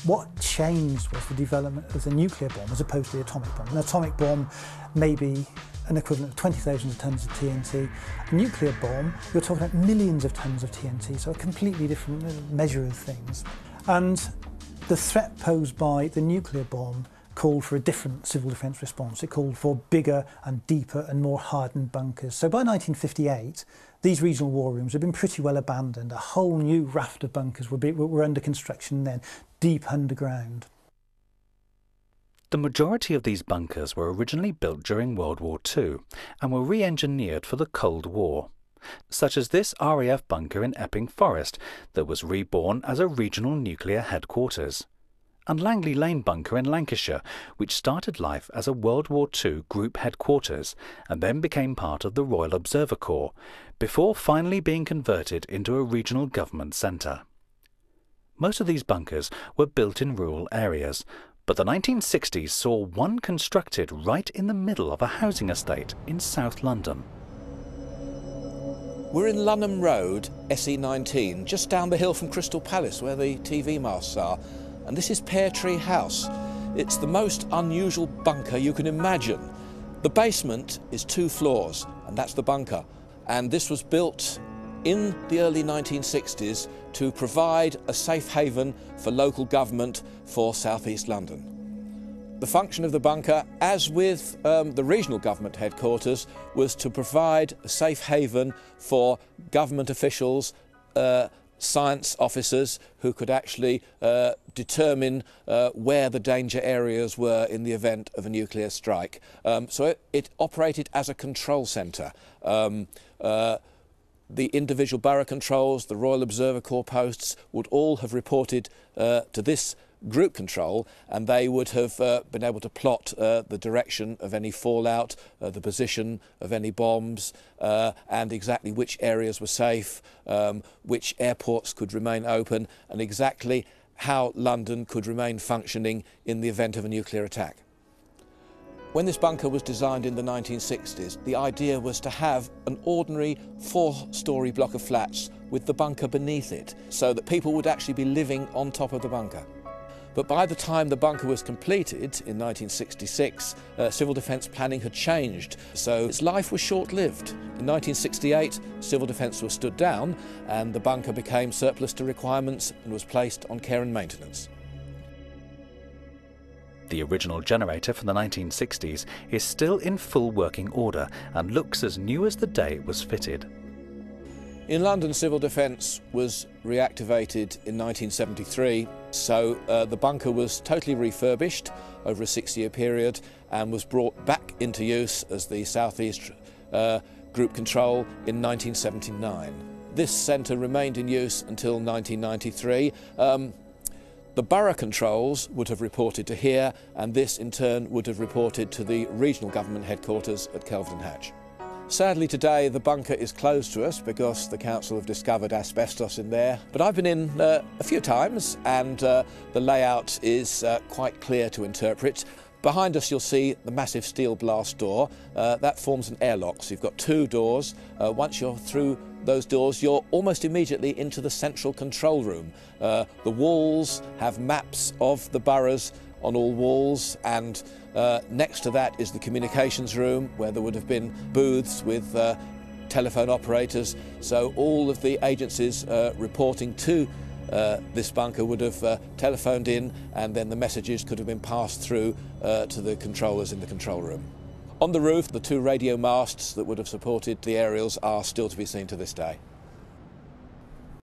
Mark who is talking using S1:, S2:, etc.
S1: What changed was the development of the nuclear bomb as opposed to the atomic bomb. An atomic bomb may be an equivalent of 20,000 tonnes of TNT. A nuclear bomb, you're talking about millions of tonnes of TNT, so a completely different measure of things. And the threat posed by the nuclear bomb called for a different civil defence response. It called for bigger and deeper and more hardened bunkers. So by 1958, these regional war rooms had been pretty well abandoned. A whole new raft of bunkers were under construction then, deep underground.
S2: The majority of these bunkers were originally built during World War II and were re-engineered for the Cold War, such as this RAF bunker in Epping Forest that was reborn as a regional nuclear headquarters, and Langley Lane bunker in Lancashire, which started life as a World War II group headquarters and then became part of the Royal Observer Corps, before finally being converted into a regional government centre. Most of these bunkers were built in rural areas, but the 1960s saw one constructed right in the middle of a housing estate in South London.
S3: We're in Lunham Road, SE19, just down the hill from Crystal Palace where the TV masts are. And this is Pear House. It's the most unusual bunker you can imagine. The basement is 2 floors, and that's the bunker. And this was built in the early 1960s to provide a safe haven for local government for South East London. The function of the bunker, as with the regional government headquarters, was to provide a safe haven for government officials, science officers who could actually determine where the danger areas were in the event of a nuclear strike. So it operated as a control centre. The individual borough controls, the Royal Observer Corps posts would all have reported to this group control, and they would have been able to plot the direction of any fallout, the position of any bombs, and exactly which areas were safe, which airports could remain open, and exactly how London could remain functioning in the event of a nuclear attack. When this bunker was designed in the 1960s, the idea was to have an ordinary 4-storey block of flats with the bunker beneath it, so that people would actually be living on top of the bunker. But by the time the bunker was completed in 1966, civil defence planning had changed, so its life was short-lived. In 1968, civil defence was stood down and the bunker became surplus to requirements and was placed on care and maintenance.
S2: The original generator from the 1960s is still in full working order and looks as new as the day it was fitted.
S3: In London, civil defence was reactivated in 1973, so the bunker was totally refurbished over a 6-year period and was brought back into use as the South East Group Control in 1979. This centre remained in use until 1993. The borough controls would have reported to here, and this in turn would have reported to the regional government headquarters at Kelvedon Hatch. Sadly today the bunker is closed to us because the council have discovered asbestos in there, but I've been in a few times and the layout is quite clear to interpret. Behind us you'll see the massive steel blast door. That forms an airlock, so you've got 2 doors. Once you're through those doors you're almost immediately into the central control room. The walls have maps of the boroughs on all walls, and next to that is the communications room where there would have been booths with telephone operators, so all of the agencies reporting to this bunker would have telephoned in, and then the messages could have been passed through to the controllers in the control room. On the roof, the 2 radio masts that would have supported the aerials are still to be seen to this day.